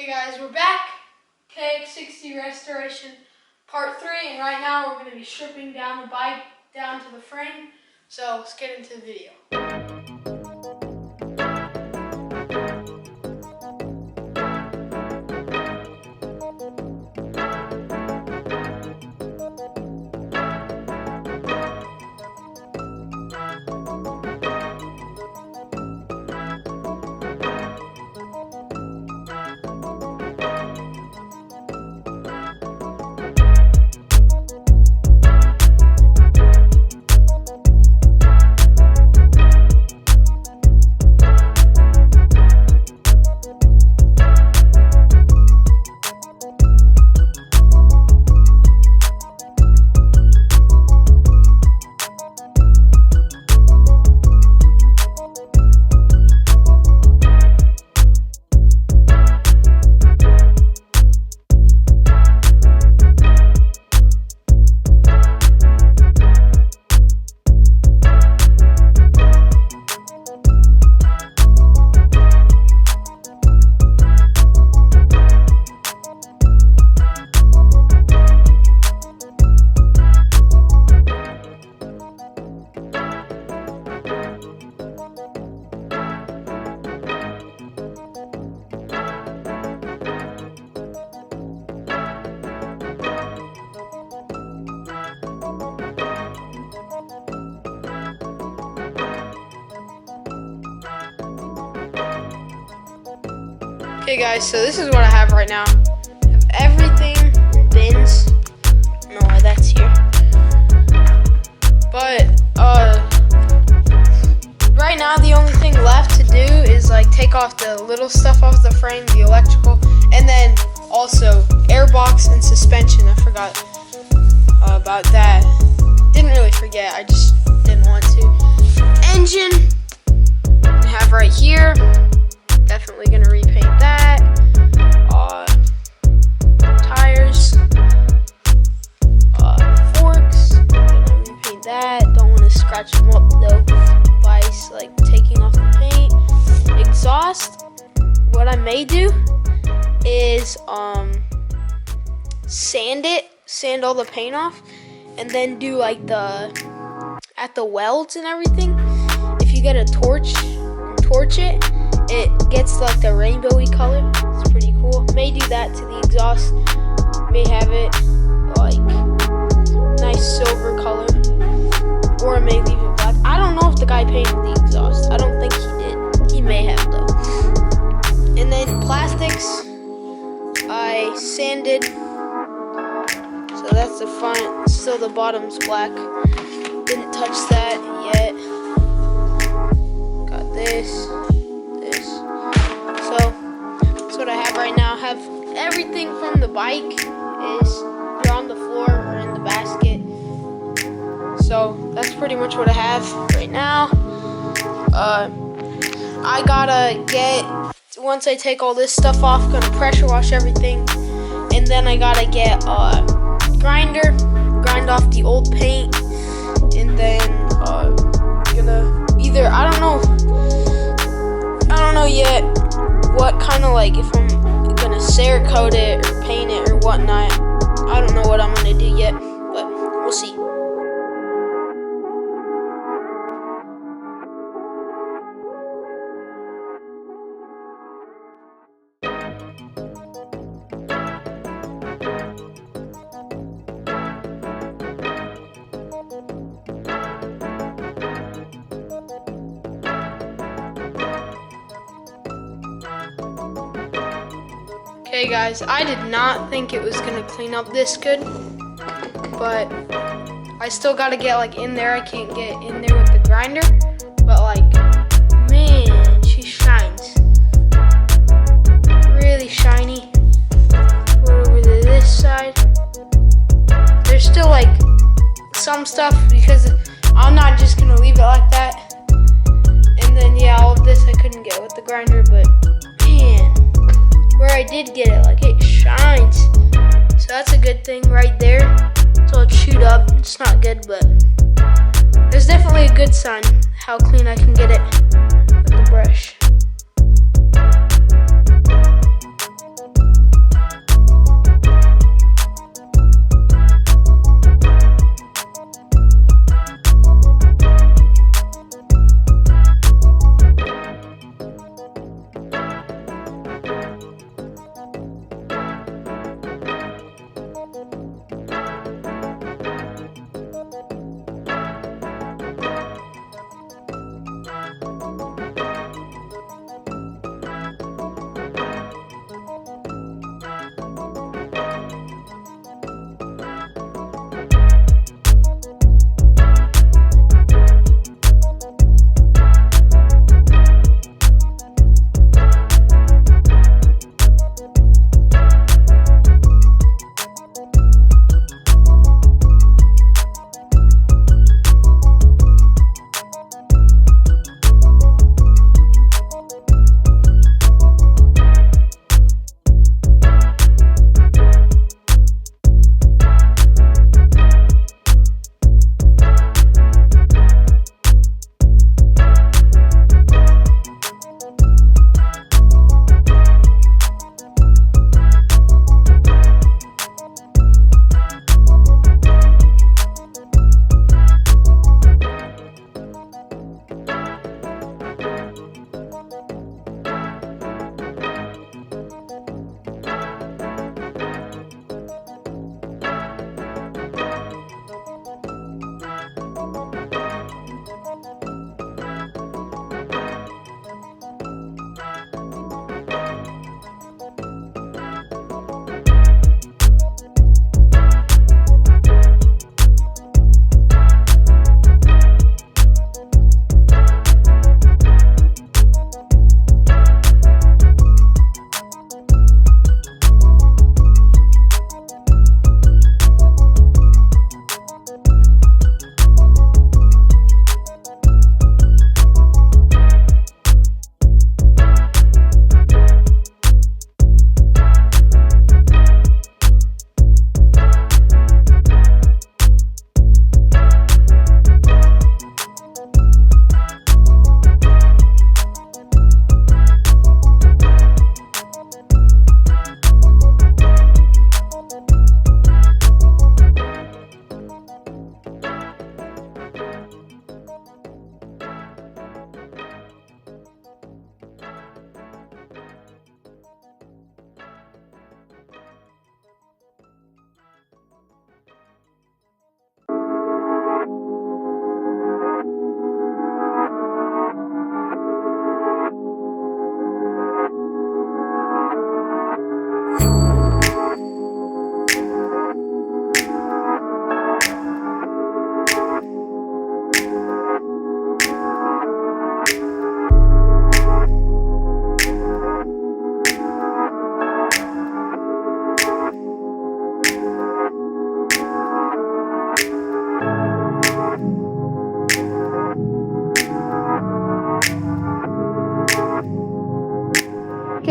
Okay guys, we're back. KX60 restoration part 3, and right now we're going to be stripping down the bike down to the frame. So let's get into the video. Okay guys, so this is what I have right now. I have everything in bins. I don't know why that's here. But right now the only thing left to do is like take off the little stuff off the frame, the electrical, and then also airbox and suspension. I forgot about that. Didn't really forget, I just didn't want to. Engine I have right here. Definitely gonna repaint that. Tires, forks, gonna repaint that. Don't want to scratch them up though by like taking off the paint. Exhaust, what I may do is sand all the paint off, and then do like at the welds and everything. If you get a torch it. It gets like the rainbowy color. It's pretty cool. May do that to the exhaust. May have it like nice silver color, or I may leave it black. I don't know if the guy painted the exhaust. I don't think he did. He may have though. And then plastics, I sanded. So that's the front. Still the bottom's black. Didn't touch that yet. Got this. So that's what I have right now. I have everything from the bike is either on the floor or in the basket. So that's pretty much what I have right now. I gotta get, once I take all this stuff off, gonna pressure wash everything, and then I gotta get a grinder, grind off the old paint, and then gonna either, I don't know yet what kind of, like, if I'm gonna Cerakote it or paint it or whatnot. I don't know what I'm gonna do yet, but we'll see. Okay guys, I did not think it was gonna clean up this good, but I still gotta get like in there. I can't get in there with the grinder, but like, man, she shines. Really shiny. Go over to this side. There's still like some stuff because I'm not just gonna leave it like that. And then yeah, all of this I couldn't get with the grinder, but man, where I did get it, like it shines. So that's a good thing right there. So it's chewed up. It's not good, but there's definitely a good sign how clean I can get it with the brush.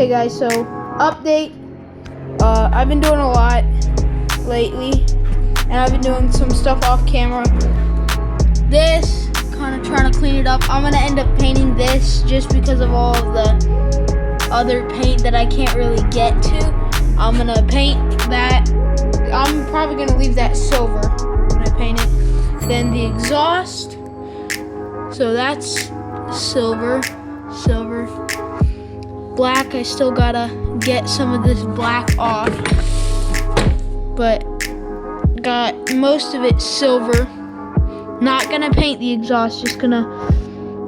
Okay guys, so update. I've been doing a lot lately, and I've been doing some stuff off camera. This, kind of trying to clean it up. I'm gonna end up painting this just because of all of the other paint that I can't really get to. I'm gonna paint that. I'm probably gonna leave that silver when I paint it. Then the exhaust. So that's silver. Black, I still gotta get some of this black off, but got most of it silver. Not gonna paint the exhaust, just gonna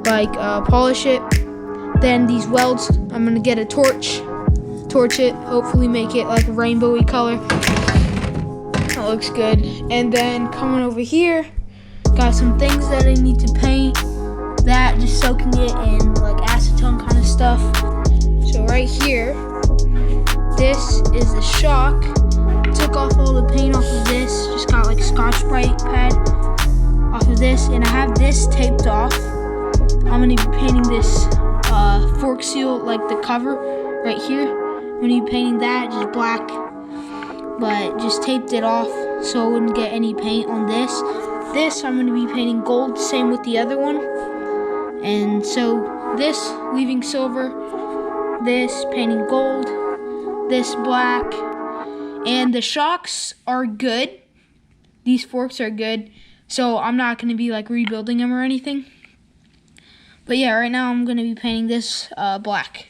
like polish it. Then these welds, I'm gonna get a torch it, hopefully make it like a rainbowy color. That looks good. And then coming over here, got some things that I need to paint. That, just soaking it in like acetone kind of stuff. So right here, this is the shock. Took off all the paint off of this. Just got like Scotch-Brite pad off of this, and I have this taped off. I'm gonna be painting this fork seal, like the cover right here. I'm gonna be painting that just black, but just taped it off so I wouldn't get any paint on this. This I'm gonna be painting gold, same with the other one. And so this leaving silver, this painting gold, this black, and the shocks are good. These forks are good, so I'm not going to be like rebuilding them or anything. But yeah, right now I'm going to be painting this black.